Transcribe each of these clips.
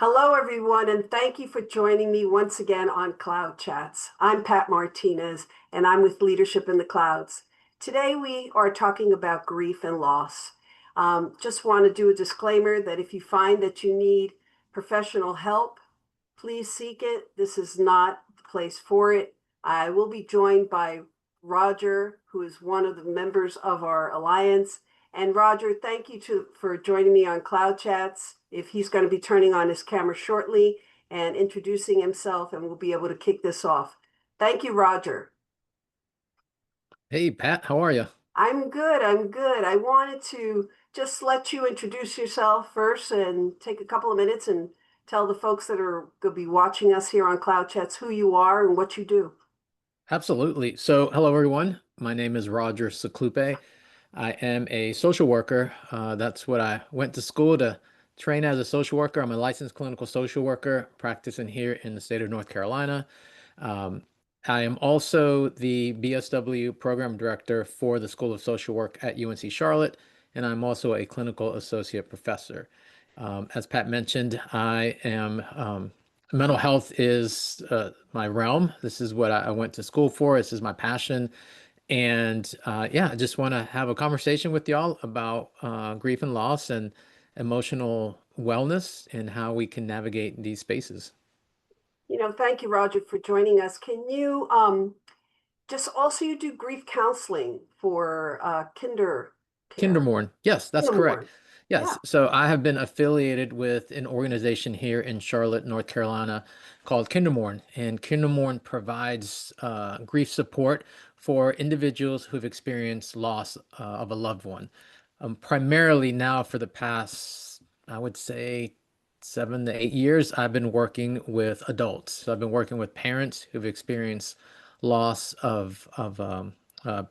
Hello, everyone, and thank you for joining me once again on Cloud Chats. I'm Pat Martinez, and I'm with Leadership in the Clouds. Today, we are talking about grief and loss. Just want to do a disclaimer that if you find that you need professional help, please seek it. This is not the place for it. I will be joined by Roger, who is one of the members of our alliance. And Roger, thank you for joining me on Cloud Chats. If he's going to be turning on his camera shortly and introducing himself, and we'll be able to kick this off. Thank you, Roger. Hey Pat, how are you? I'm good. I'm good. I wanted to just let you introduce yourself first and take a couple of minutes and tell the folks that are going to be watching us here on Cloud Chats who you are and what you do. Absolutely. So, hello everyone. My name is Roger Suclupe. I am a social worker. That's what I went to school to train as a social worker. I'm a licensed clinical social worker practicing here in the state of North Carolina. Um, I am also the BSW program director for the School of Social Work at UNC Charlotte, and I'm also a clinical associate professor. As Pat mentioned, I am mental health is my realm. This is what I went to school for. This is my passion. And yeah, I just want to have a conversation with y'all about grief and loss and emotional wellness and how we can navigate these spaces. Thank you, Roger, for joining us. Can you just also you do grief counseling for kinder care? Kindermorn. Yes, that's correct. Kindermorn. Yeah. Yes. So I have been affiliated with an organization here in Charlotte, North Carolina called Kindermorn. And Kindermorn provides grief support for individuals who've experienced loss of a loved one. Primarily now for the past, I would say, 7 to 8 years, I've been working with adults. So I've been working with parents who've experienced loss of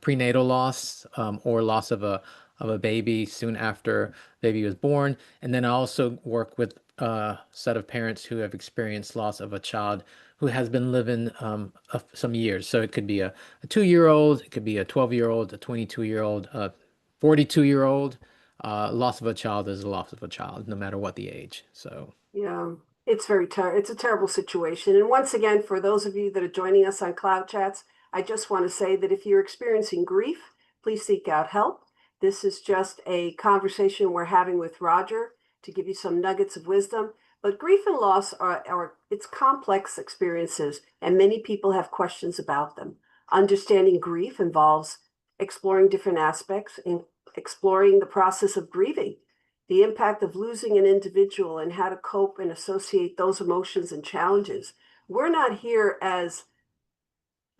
prenatal loss or loss of a baby soon after baby was born. And then I also work with a set of parents who have experienced loss of a child who has been living some years. So it could be a 2-year-old, it could be a 12-year-old, a 22-year-old, a 42-year-old. Loss of a child is a loss of a child, no matter what the age. So, Yeah, it's a terrible situation. And once again, for those of you that are joining us on Cloud Chats, I just want to say that if you're experiencing grief, please seek out help. This is just a conversation we're having with Roger to give you some nuggets of wisdom. But grief and loss are it's complex experiences, and many people have questions about them. Understanding grief involves exploring different aspects and exploring the process of grieving, the impact of losing an individual and how to cope and associate those emotions and challenges. We're not here as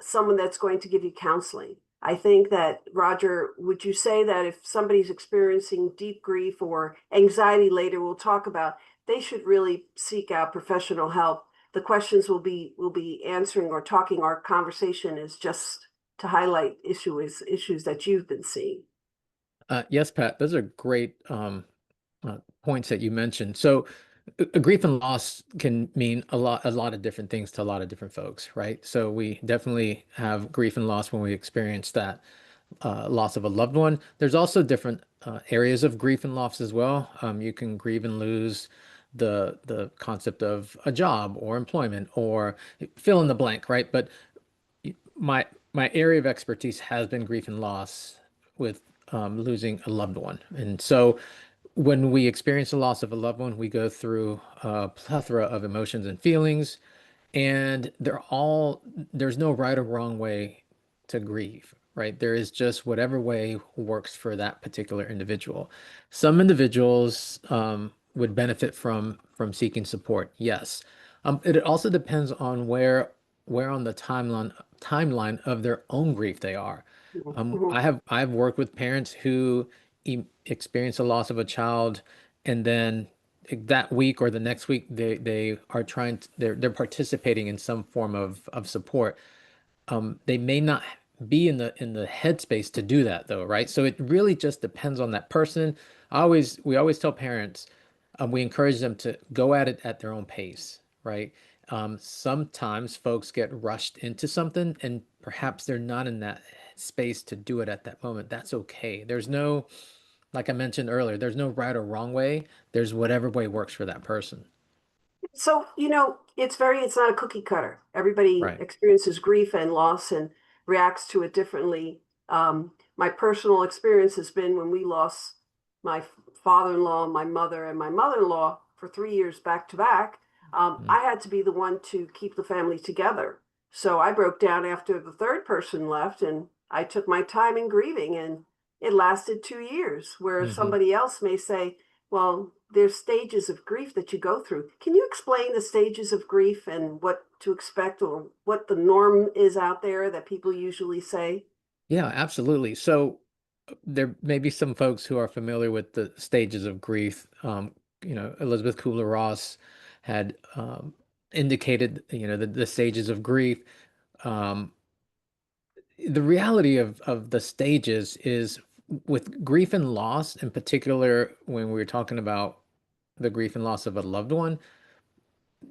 someone that's going to give you counseling. I think that, Roger, would you say that if somebody's experiencing deep grief or anxiety later, we'll talk about, they should really seek out professional help. The questions we'll be answering or talking, our conversation is just to highlight issues that you've been seeing. yes, Pat, those are great points that you mentioned. So, grief and loss can mean a lot of different things to a lot of different folks, right? So we definitely have grief and loss when we experience that loss of a loved one. There's also different areas of grief and loss as well. You can grieve and lose the concept of a job or employment or fill in the blank, right? But my area of expertise has been grief and loss with losing a loved one, and so when we experience the loss of a loved one, we go through a plethora of emotions and feelings, and there's no right or wrong way to grieve, right? There is just whatever way works for that particular individual. Some individuals would benefit from seeking support, yes. It also depends on where on the timeline of their own grief they are. Mhm. I've worked with parents who experience the loss of a child, and then that week or the next week they are they're participating in some form of support. They may not be in the headspace to do that though, right? So it really just depends on that person. We always tell parents, we encourage them to go at it at their own pace, right? Sometimes folks get rushed into something and perhaps they're not in that space to do it at that moment. That's okay. Like I mentioned earlier, there's no right or wrong way. There's whatever way works for that person. So, it's not a cookie cutter. Everybody Right. experiences grief and loss and reacts to it differently. My personal experience has been when we lost my father-in-law, my mother, and my mother-in-law for 3 years back to back. Mm, I had to be the one to keep the family together. So I broke down after the third person left, and I took my time in grieving, and it lasted 2 years, where mhm. somebody else may say, well, there's stages of grief that you go through. Can you explain the stages of grief and what to expect or what the norm is out there that people usually say? Yeah, absolutely. So there may be some folks who are familiar with the stages of grief. Elizabeth Kubler-Ross had indicated, the stages of grief. Um, the reality of the stages is with grief and loss, in particular, when we're talking about the grief and loss of a loved one,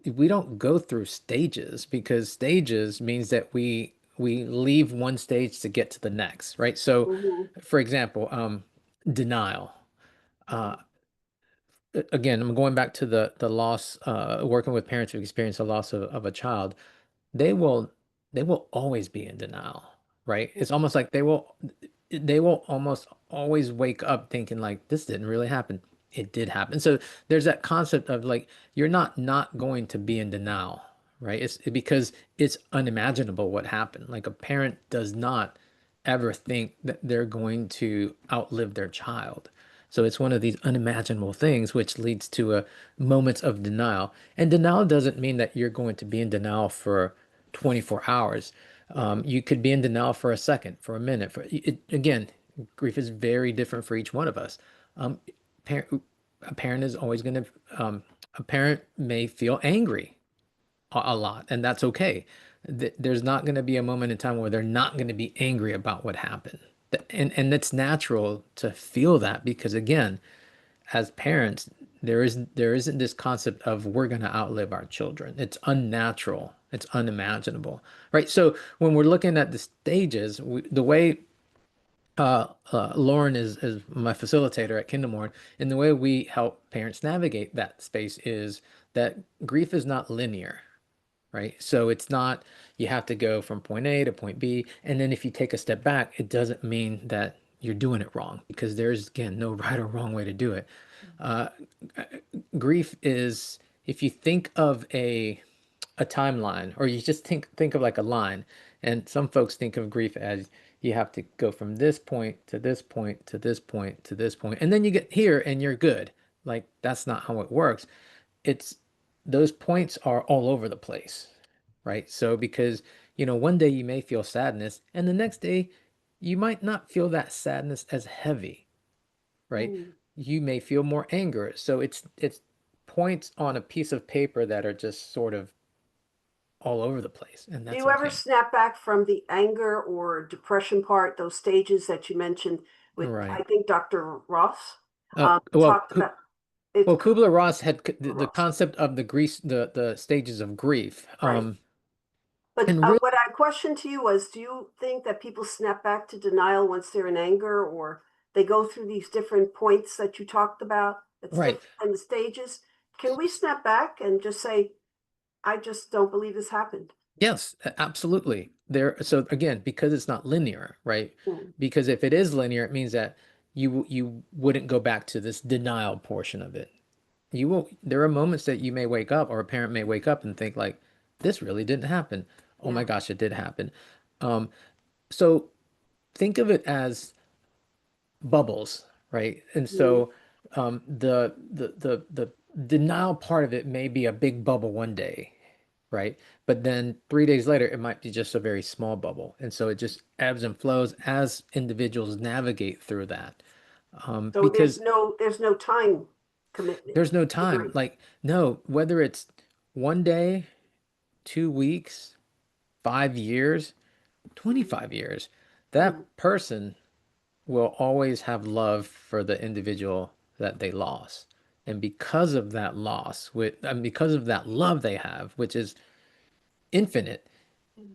we don't go through stages because stages means that we leave one stage to get to the next, right? So, Mm-hmm. for example, denial. Uh, Again, I'm going back to the loss, working with parents who experience the loss of a child. They will they will always be in denial, right? It's almost like they will almost always wake up thinking like this didn't really happen. It did happen. So there's that concept of like you're not going to be in denial, right? It's because it's unimaginable what happened. Like a parent does not ever think that they're going to outlive their child. So it's one of these unimaginable things which leads to a moments of denial. And denial doesn't mean that you're going to be in denial for 24 hours. Right. You could be in denial for a second, for a minute. Again, grief is very different for each one of us. Um, parent, a parent is always going to, a parent may feel angry a lot, and that's okay. There's not going to be a moment in time where they're not going to be angry about what happened. And it's natural to feel that because again, as parents, there isn't this concept of we're going to outlive our children. It's unnatural. It's unimaginable, right? So when we're looking at the stages, the way Lauren is my facilitator at Kindlemore, and the way we help parents navigate that space is that grief is not linear, right? So it's not you have to go from point A to point B, and then if you take a step back, it doesn't mean that you're doing it wrong because there's again no right or wrong way to do it. Uh, Grief is if you think of a timeline or you just think of like a line, and some folks think of grief as you have to go from this point to this point to this point to this point, and then you get here and you're good. Like that's not how it works. It's those points are all over the place, right? So because, one day you may feel sadness and the next day you might not feel that sadness as heavy, right? Mm. You may feel more anger. So it's points on a piece of paper that are just sort of all over the place, and Do that's you ever okay. snap back from the anger or depression part, those stages that you mentioned with, I Right. think, Dr. Ross Uh, well, talked about? It's well, Kubler-Ross had the Ross. concept of the stages of grief. Right. But And really, what I questioned to you was, do you think that people snap back to denial once they're in anger, or they go through these different points that you talked about? It's right. different in the stages. Can we snap back and just say, I just don't believe this happened? Yes, absolutely. So again, because it's not linear, right? Mm. Because if it is linear, it means that you wouldn't go back to this denial portion of it. You will, there are moments that you may wake up or a parent may wake up and think like, this really didn't happen. Oh my Yeah. gosh, it did happen. Um, so think of it as bubbles, right? And Mm. so the denial part of it may be a big bubble one day, right? But then 3 days later, it might be just a very small bubble. And so it just ebbs and flows as individuals navigate through that. So Because there's no time commitment there's no to time. grief. Like, no, whether it's one day, 2 weeks, 5 years, Mm. 25 years, that Mm. person will always have love for the individual that they lost. And because of that loss, and because of that love they have, which is infinite,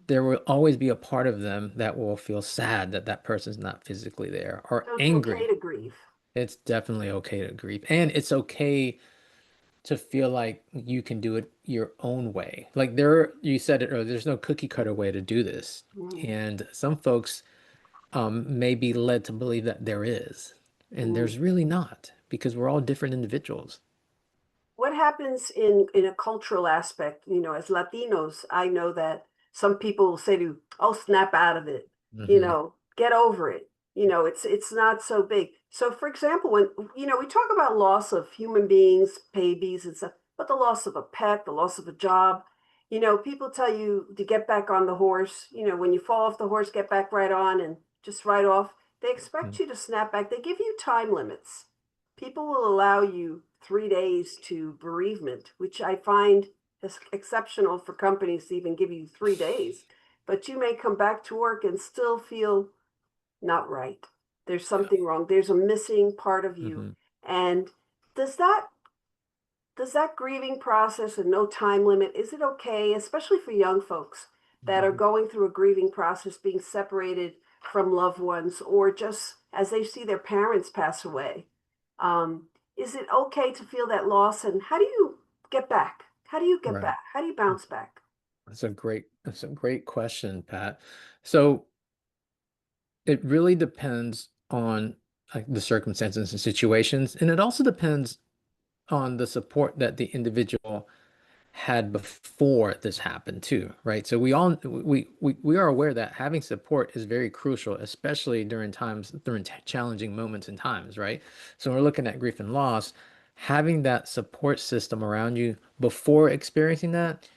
there will always be a part of them that will feel sad that that person's not physically there or So it's okay angry. to grieve. It's definitely okay to grieve. And it's okay. to feel like you can do it your own way. Like there, you said it earlier, there's no cookie cutter way to do this. Mhm. And some folks may be led to believe that there is, and Mhm. there's really not, because we're all different individuals. What happens in a cultural aspect, as Latinos, I know that some people will say to you, oh, snap out of it, Hmm. get over it. It's not so big. So for example, when we talk about loss of human beings, babies and stuff, but the loss of a pet, the loss of a job, people tell you to get back on the horse. When you fall off the horse, get back right on and just ride off. They expect you to snap back. They give you time limits. People will allow you 3 days to bereavement, which I find is exceptional for companies to even give you 3 days. But you may come back to work and still feel not right. There's Yeah. something wrong. There's a missing part of you. Hmm. And does that does that grieving process and no time limit, is it okay, especially for young folks that are Hmm. going through a grieving process, being separated from loved ones, or just as they see their parents pass away? Is it okay to feel that loss? And how do you get back? How do you get Right. back? How do you bounce back? That's a great question, Pat. So it really depends on like the circumstances and situations, and it also depends on the support that the individual had before this happened too, right? So we are aware that having support is very crucial, especially during challenging moments and times, right? So when we're looking at grief and loss, having that support system around you before experiencing that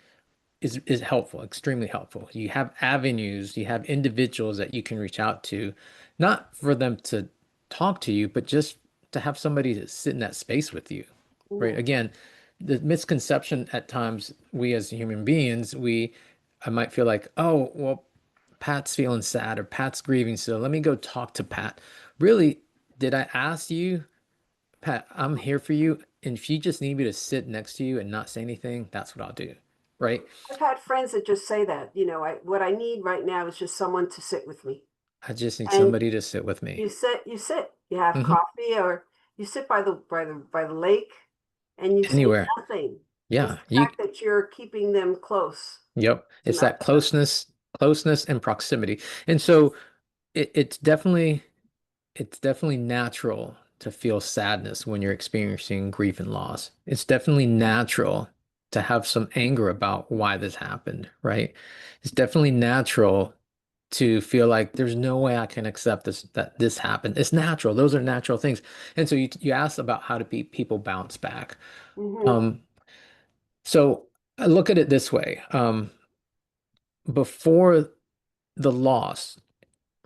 is helpful, extremely helpful. You have avenues, you have individuals that you can reach out to, not for them to talk to you, but just to have somebody to sit in that space with you, right? Mhm. Again, the misconception at times, we as human beings, I might feel like, oh, well, Pat's feeling sad or Pat's grieving, so let me go talk to Pat. Really, did I ask you, Pat, I'm here for you, and if you just need me to sit next to you and not say anything, that's what I'll do, right? I've had friends that just say that, what I need right now is just someone to sit with me. I just need And somebody to sit with me. you have Hmm. coffee, or you sit by the lake, and you say Anywhere. nothing. Just Yeah. the fact that you're keeping them close Yep. is It's enough. that closeness and proximity. And so it's definitely natural to feel sadness when you're experiencing grief and loss. It's definitely natural to have some anger about why this happened, right? It's definitely natural to feel like there's no way I can accept that this happened. It's natural. Those are natural things. And so you asked about how do people bounce back. Hmm. Um, so I look at it this way. Before the loss,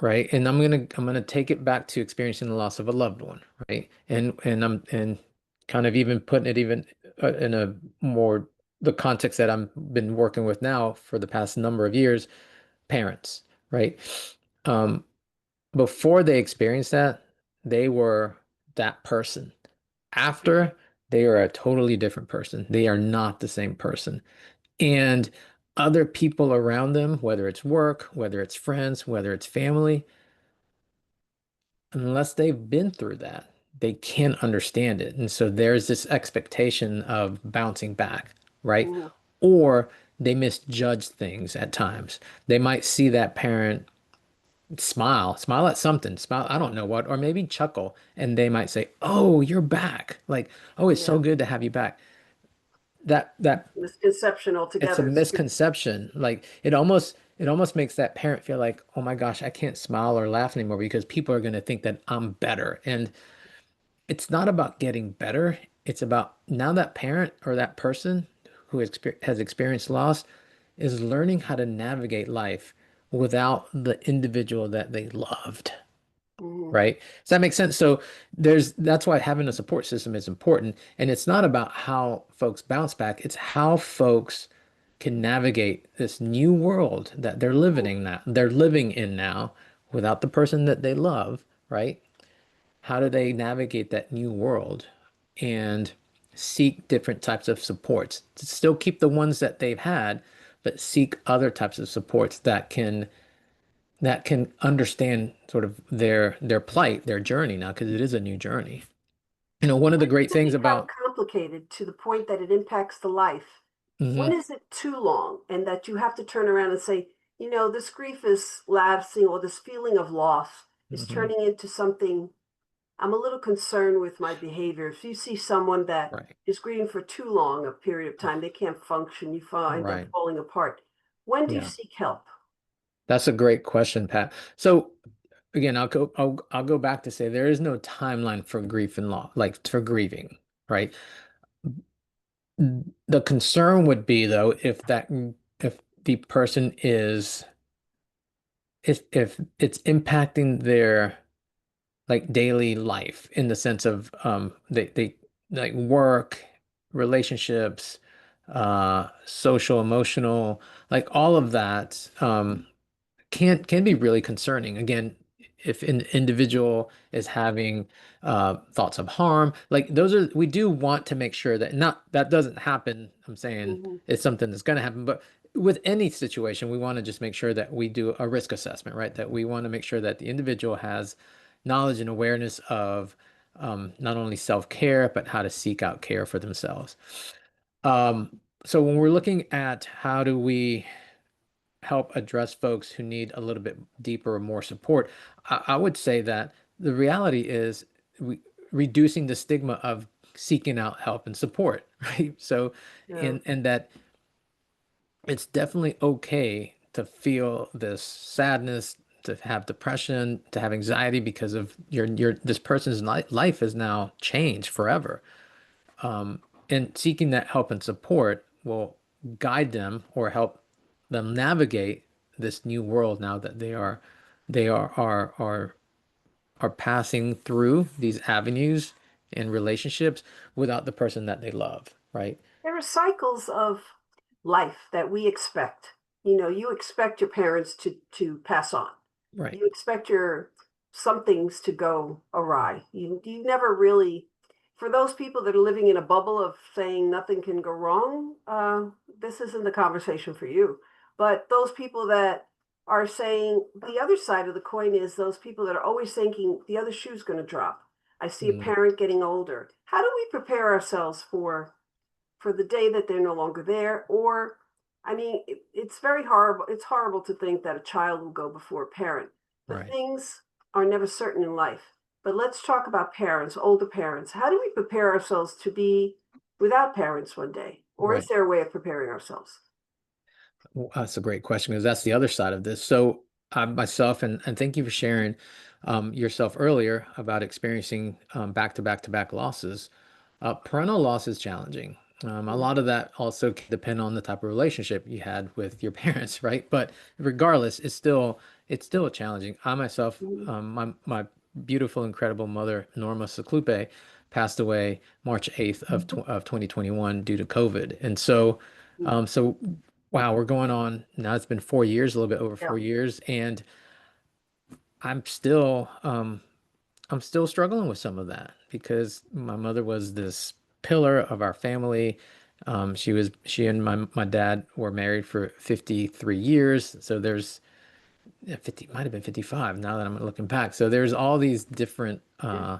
right? And I'm gonna take it back to experiencing the loss of a loved one, right? And kind of even putting it even in a more the context that I'm been working with now for the past number of years, parents, right? Um, Before they experienced that, they were that person. After, they are a totally different person. They are not the same person. And other people around them, whether it's work, whether it's friends, whether it's family, unless they've been through that, they can't understand it. And so there's this expectation of bouncing back, right? Hmm. Or they misjudge things at times. They might see that parent smile at something, smile, I don't know what, or maybe chuckle, and they might say, "Oh, you're back." Like, "Oh, it's so Yeah. good to have you back." That Misconception it's a altogether. misconception. Like it almost makes that parent feel like, "Oh my gosh, I can't smile or laugh anymore because people are going to think that I'm better." And it's not about getting better. It's about now that parent or that person who has experienced loss is learning how to navigate life without the individual that they loved, Hmm. right? Does that make sense? So that's why having a support system is important. And it's not about how folks bounce back, it's how folks can navigate this new world that they're living in now without the person that they love, right? How do they navigate that new world and seek different types of supports to still keep the ones that they've had, but seek other types of supports that can understand sort of their plight, their journey now, because it is a new journey. One of the When great does it things become about complicated to the point that it impacts the life, when Hmm. is it too long and that you have to turn around and say, this grief is lasting, or this feeling of loss is Hmm. turning into something. I'm a little concerned with my behavior. If you see someone that Right. is grieving for too long a period of time, they can't function, you find them Right. falling apart. When do you Yeah. seek help? That's a great question, Pat. So again, I'll go back to say there is no timeline for grief and loss, like for grieving, right? The concern would be though if the person is if it's impacting their like daily life in the sense of they like work, relationships, social, emotional, like all of that. Can be really concerning. Again, if an individual is having thoughts of harm, like those are we do want to make sure that not that doesn't happen. I'm saying Mhm. it's something that's going to happen, but with any situation, we want to just make sure that we do a risk assessment, right? That we want to make sure that the individual has knowledge and awareness of not only self-care, but how to seek out care for themselves. So when we're looking at how do we help address folks who need a little bit deeper or more support, I would say that the reality is we, reducing the stigma of seeking out help and support, right? So, Yeah. and that it's definitely okay to feel this sadness, to have depression, to have anxiety because of your this person's life is now changed forever. Um, and seeking that help and support will guide them or help them navigate this new world now that they are passing through these avenues and relationships without the person that they love, right? There are cycles of life that we expect. You expect your parents to pass on. Right. You expect your some things to go awry. You never really, for those people that are living in a bubble of saying nothing can go wrong, this isn't the conversation for you. But those people that are saying the other side of the coin is those people that are always thinking the other shoe's going to drop. I see a Mm, parent getting older. How do we prepare ourselves for the day that they're no longer there? Or, I mean, it's very horrible. It's horrible to think that a child will go before a parent, but right. things are never certain in life. But let's talk about parents, older parents. How do we prepare ourselves to be without parents one day? Or is Right. there a way of preparing ourselves? Well, that's a great question because that's the other side of this. So, myself, and thank you for sharing yourself earlier about experiencing back to back to back losses. Parental loss is challenging. A lot of that also can depend on the type of relationship you had with your parents, right? But regardless, it's still challenging. I myself, Mhm. my beautiful, incredible mother, Norma Suclupe, passed away March 8th of 2021 due to COVID, and so. So wow, we're going on now. It's been 4 years, a little bit over Yeah. 4 years, and I'm still I'm still struggling with some of that because my mother was this pillar of our family. She and my dad were married for 53 years. So there's yeah, 50 might have been 55 now that I'm looking back. So there's all these different Yeah.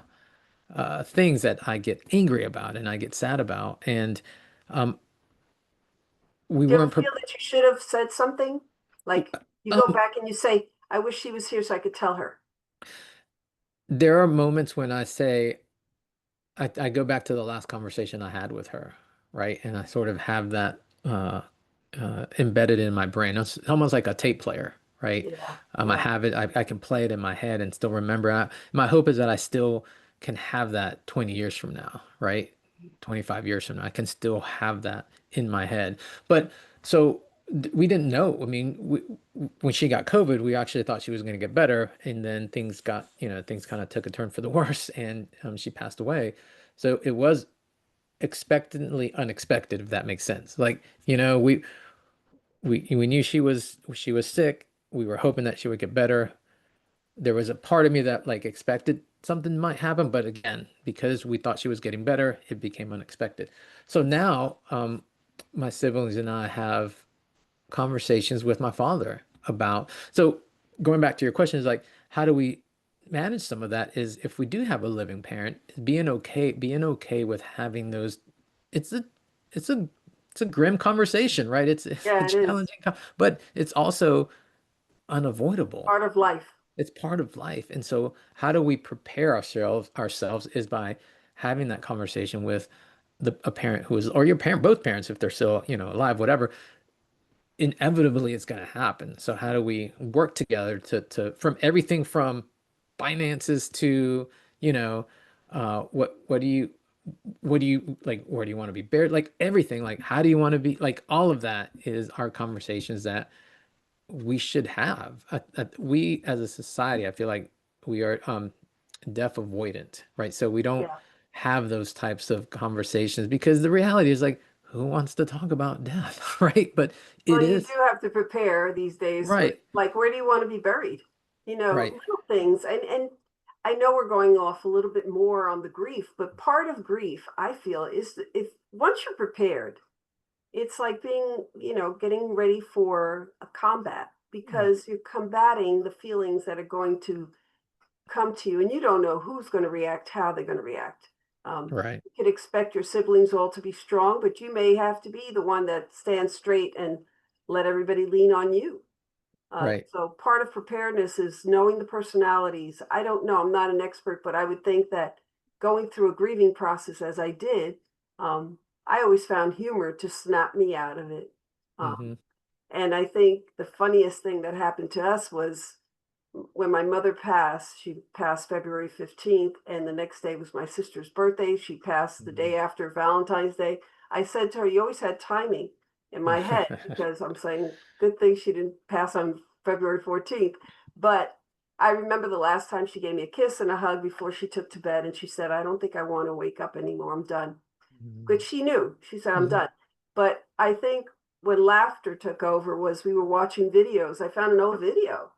things that I get angry about and I get sad about, and um, we Do you ever weren't. feel that you should have said something? Like you go Um, back and you say, I wish she was here so I could tell her. there are moments when I say, I go back to the last conversation I had with her, right? And I sort of have that embedded in my brain. It's almost like a tape player, right? Yeah. I Yeah. have it, I can play it in my head and still remember. My hope is that I still can have that 20 years from now, right? 25 years from now, I can still have that in my head. But so we didn't know. I mean, when she got COVID, we actually thought she was going to get better. And then things kind of took a turn for the worse and she passed away. So it was expectantly unexpected, if that makes sense. Like, we knew she was sick. We were hoping that she would get better. There was a part of me that like expected something might happen, but again, because we thought she was getting better, it became unexpected. So now, my siblings and I have conversations with my father about. So going back to your question is like, how do we manage some of that? Is if we do have a living parent, being okay with having those it's a it's a it's a grim conversation, right? It's a Yeah, it is challenging, but it's also unavoidable. part of life. It's part of life. And so how do we prepare ourselves is by having that conversation with a parent who is, or your parent, both parents, if they're still, alive, whatever, inevitably it's going to happen. So how do we work together from everything from finances to, you know, what do you like, where do you want to be buried? Like everything, like how do you want to be, like all of that is our conversations that we should have. We as a society, I feel like we are deaf avoidant, right? So we don't Yeah. have those types of conversations because the reality is like, who wants to talk about death, right? But it Well, you do is have to prepare these days with right, like where do you want to be buried? right, Little things. And I know we're going off a little bit more on the grief, but part of grief, I feel, is if once you're prepared, it's like being, getting ready for a combat because you're combating the feelings that are going to come to you and you don't know who's going to react, how they're going to react. right, You could expect your siblings all to be strong, but you may have to be the one that stands straight and let everybody lean on you. right. So part of preparedness is knowing the personalities. I don't know, I'm not an expert, but I would think that going through a grieving process as I did, um, I always found humor to snap me out of it. Hmm. And I think the funniest thing that happened to us was when my mother passed. She passed February 15th, and the next day was my sister's birthday. She passed the day after Valentine's Day. I said to her, "You always had timing," in my head because I'm saying, good thing she didn't pass on February 14th. But I remember the last time she gave me a kiss and a hug before she took to bed, and she said, "I don't think I want to wake up anymore. I'm done." Which she knew. She said, "I'm Hmm. done." But I think when laughter took over was we were watching videos. I found an old video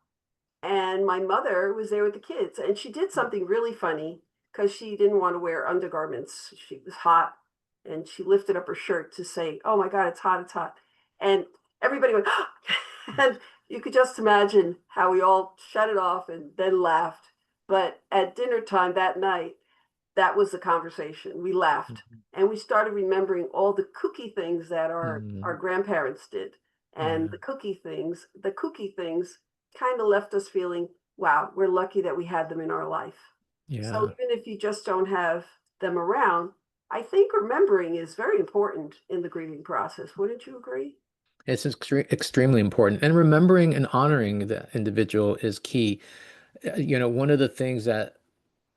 and my mother was there with the kids and she did something really funny because she didn't want to wear undergarments. She was hot and she lifted up her shirt to say, "Oh my God, it's hot, it's hot." And everybody went, and you could just imagine how we all shut it off and then laughed. But at dinner time that night, that was the conversation. We laughed and we started remembering all the kooky things that our Hmm. grandparents did. And Yeah, the kooky things kind of left us feeling, wow, we're lucky that we had them in our life. So yeah. even if you just don't have them around, I think remembering is very important in the grieving process. Wouldn't you agree? It's extremely important. And remembering and honoring the individual is key. One of the things that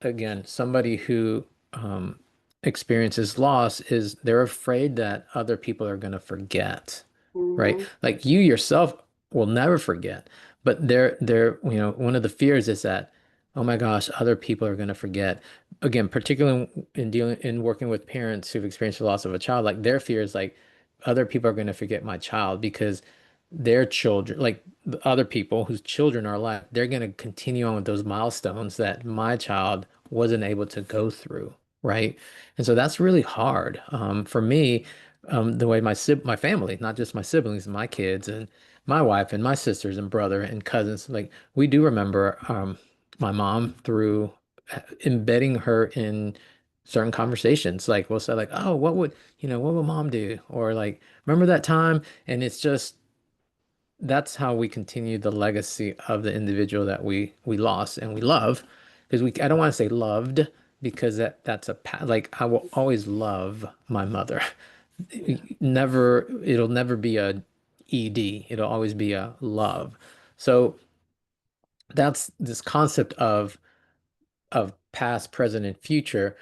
again, somebody who um, experiences loss is they're afraid that other people are going to forget, right? Mm-hmm. Like you yourself will never forget, but one of the fears is that, oh my gosh, other people are going to forget. Again, particularly in working with parents who've experienced the loss of a child, like their fear is like other people are going to forget my child because their children, like the other people whose children are alive, they're going to continue on with those milestones that my child wasn't able to go through, right? And so that's really hard. For me, the way my family, not just my siblings, my kids and my wife and my sisters and brother and cousins, like we do remember my mom through embedding her in certain conversations. Like we'll say like, oh, what would mom do? Or like, remember that time? And it's just that's how we continue the legacy of the individual that we lost and we love because we I don't want to say loved because that's like I will always love my mother. Yeah. Never it'll never be a ED. It'll always be a love. So that's this concept of past, present, and future.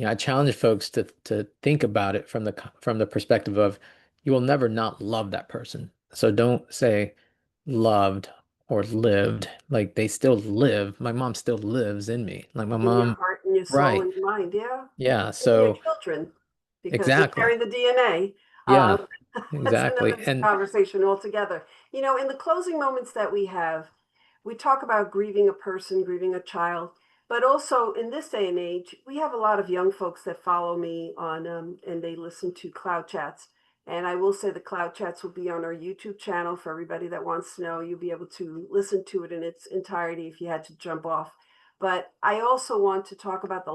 I challenge folks to think about it from the perspective of you will never not love that person. So don't say loved or lived. Like they still live. My mom still lives in me. Like my In your mom, heart and your soul right. and your mind, yeah. Yeah. And your So children, because they exactly. carry the DNA. Yeah, That's exactly. another And conversation altogether. In the closing moments that we have, we talk about grieving a person, grieving a child, but also in this day and age, we have a lot of young folks that follow me on and they listen to Cloud Chats. And I will say the Cloud Chats will be on our YouTube channel for everybody that wants to know. You'll be able to listen to it in its entirety if you had to jump off. But I also want to talk about the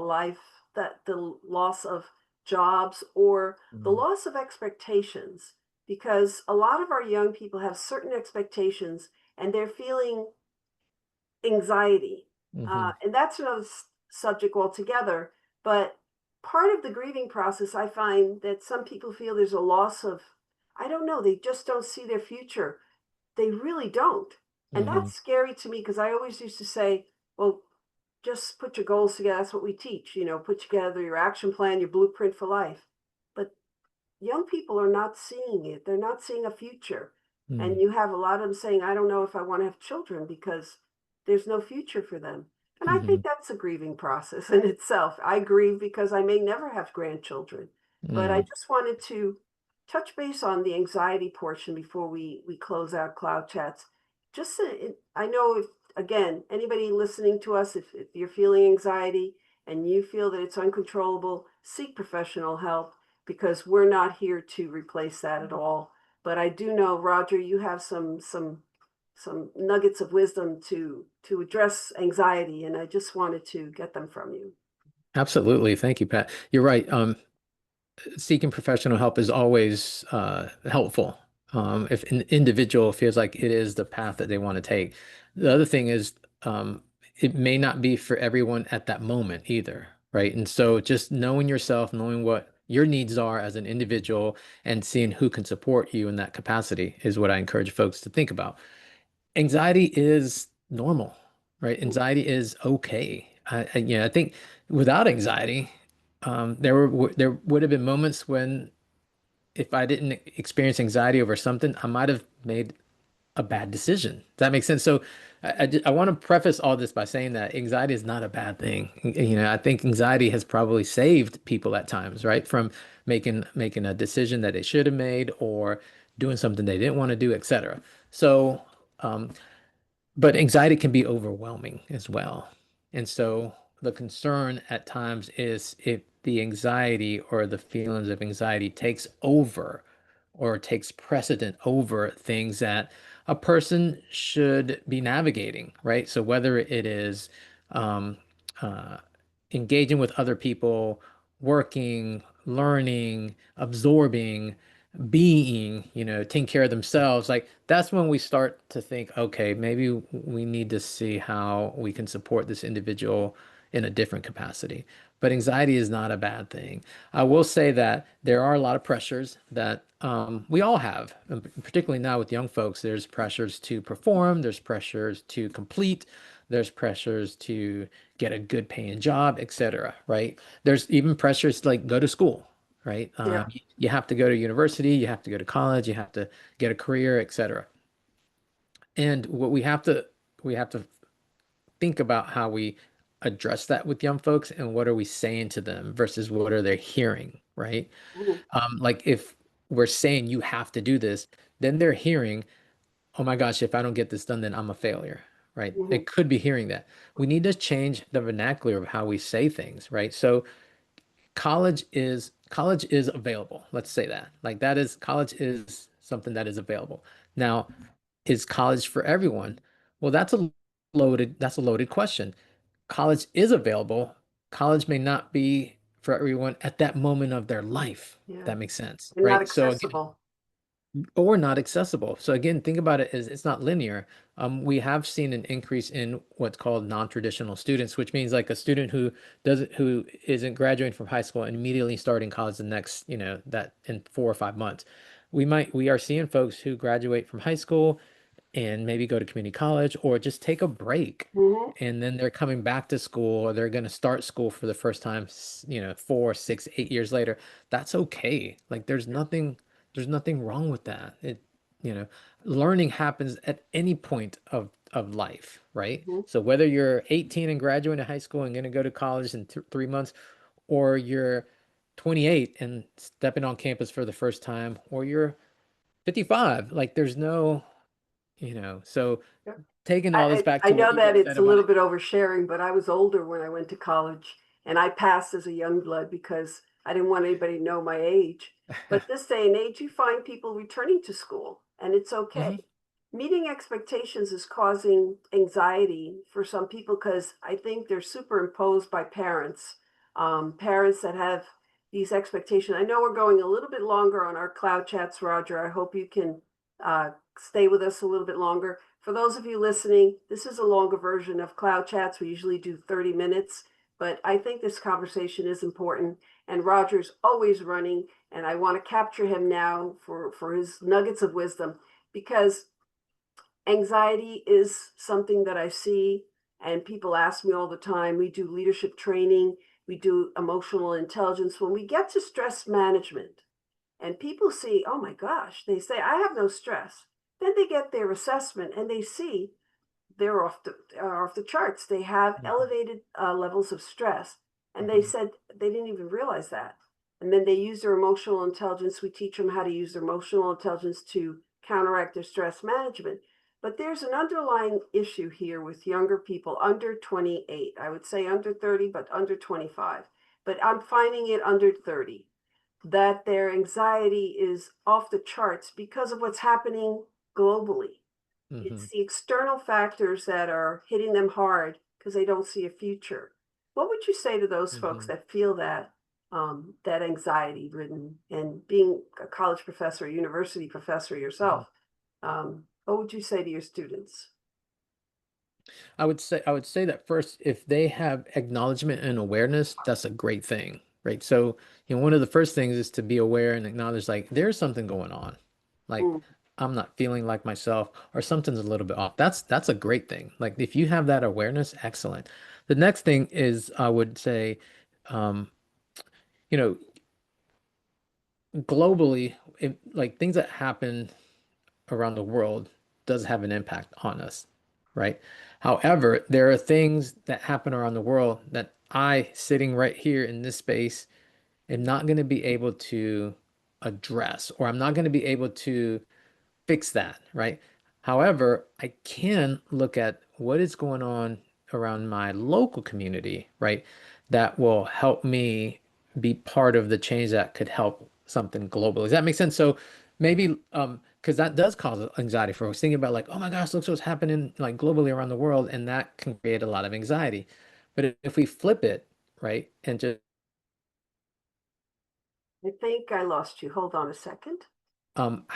loss of jobs or the Mhm. loss of expectations, because a lot of our young people have certain expectations and they're feeling anxiety. Mhm. And that's another subject altogether. But part of the grieving process, I find that some people feel there's a loss of, I don't know, they just don't see their future. They really don't. And Mhm. that's scary to me because I always used to say, well, just put your goals together. That's what we teach, put together your action plan, your blueprint for life. But young people are not seeing it. They're not seeing a future. And Mhm. you have a lot of them saying, I don't know if I want to have children because there's no future for them. And I think Mhm. that's a grieving process in itself. I grieve because I may never have grandchildren. But I Mhm. just wanted to touch base on the anxiety portion before we close out Cloud Chats. Just I know if, again, anybody listening to us, if you're feeling anxiety and you feel that it's uncontrollable, seek professional help because we're not here to replace that at all. But I do know, Roger, you have some nuggets of wisdom to address anxiety, and I just wanted to get them from you. Absolutely. Thank you, Pat. You're right. Seeking professional help is always helpful. If an individual feels like it is the path that they want to take. The other thing is, it may not be for everyone at that moment either, right? And so just knowing yourself, knowing what your needs are as an individual, and seeing who can support you in that capacity is what I encourage folks to think about. Anxiety is normal, right? Anxiety is okay. I think without anxiety, there would have been moments when if I didn't experience anxiety over something, I might have made a bad decision. Does that make sense? So I want to preface all this by saying that anxiety is not a bad thing. I think anxiety has probably saved people at times, right? From making a decision that they should have made or doing something they didn't want to do, etc. So, um, but anxiety can be overwhelming as well. And so the concern at times is if the anxiety or the feelings of anxiety takes over or takes precedent over things that a person should be navigating, right? So whether it is um, uh, engaging with other people, working, learning, absorbing, being, taking care of themselves, like that's when we start to think, okay, maybe we need to see how we can support this individual in a different capacity. But anxiety is not a bad thing. I will say that there are a lot of pressures that we all have, and particularly now with young folks. There's pressures to perform, there's pressures to complete, there's pressures to get a good paying job, etc. Right? There's even pressures like go to school, right? Yeah. You have to go to university, you have to go to college, you have to get a career, etc. And what we have to think about how we address that with young folks and what are we saying to them versus what are they hearing, right? Mhm. Like if we're saying you have to do this, then they're hearing, oh my gosh, if I don't get this done, then I'm a failure, right? They Mhm. could be hearing that. We need to change the vernacular of how we say things, right? So college is available. Let's say that. Like that is college is something that is available. Now, is college for everyone? Well, that's a loaded question. College is available. College may not be for everyone at that moment of their life, if Yeah. that makes sense, And not right? So again, accessible. or not accessible. So again, think about it as it's not linear. We have seen an increase in what's called non-traditional students, which means like a student who isn't graduating from high school and immediately starting college the next, that in 4 or 5 months. We are seeing folks who graduate from high school and maybe go to community college or just take a break. Mhm. And then they're coming back to school or they're going to start school for the first time, 4, 6, 8 years later. That's okay. Like there's nothing wrong with that. You know, learning happens at any point of life, right? Mhm. So whether you're 18 and graduating high school and going to go to college in 3 months, or you're 28 and stepping on campus for the first time, or you're 55, like there's no, so Yeah. taking all this back I to what know you that just said it's a about little it. bit oversharing, but I was older when I went to college and I passed as a young blood because I didn't want anybody to know my age. But this day and age, you find people returning to school and it's okay. Hmm. Meeting expectations is causing anxiety for some people because I think they're superimposed by parents, parents that have these expectations. I know we're going a little bit longer on our cloud chats, Roger. I hope you can stay with us a little bit longer. For those of you listening, this is a longer version of cloud chats. We usually do 30 minutes, but I think this conversation is important. And Roger's always running, and I want to capture him now for his nuggets of wisdom, because anxiety is something that I see, and people ask me all the time. We do leadership training, we do emotional intelligence. When we get to stress management, and people see, oh my gosh, they say, I have no stress. Then they get their assessment and they see they're off the charts. They have Mhm. elevated levels of stress, and they Mhm. said they didn't even realize that. And then they use their emotional intelligence. We teach them how to use their emotional intelligence to counteract their stress management. But there's an underlying issue here with younger people under 28. I would say under 30, but under 25. But I'm finding it under 30, that their anxiety is off the charts because of what's happening globally. It's Mhm. the external factors that are hitting them hard because they don't see a future. What would you say to those folks Mhm. that feel that anxiety ridden, and being a college professor, a university professor Mhm. yourself? What would you say to your students? I would say that first, if they have acknowledgement and awareness, that's a great thing, right? So, one of the first things is to be aware and acknowledge like there's something going on. Like Mm, I'm not feeling like myself or something's a little bit off. That's a great thing. Like if you have that awareness, excellent. The next thing is I would say, um, you know, globally, like things that happen around the world does have an impact on us, right? However, there are things that happen around the world that I, sitting right here in this space, am not going to be able to address, or I'm not going to be able to fix that, right? However, I can look at what is going on around my local community, right? That will help me be part of the change that could help something global. Does that make sense? So maybe because that does cause anxiety for us, thinking about like, oh my gosh, look what's happening like globally around the world, and that can create a lot of anxiety. But if we flip it, right, and just I think I lost you. Hold on a second. um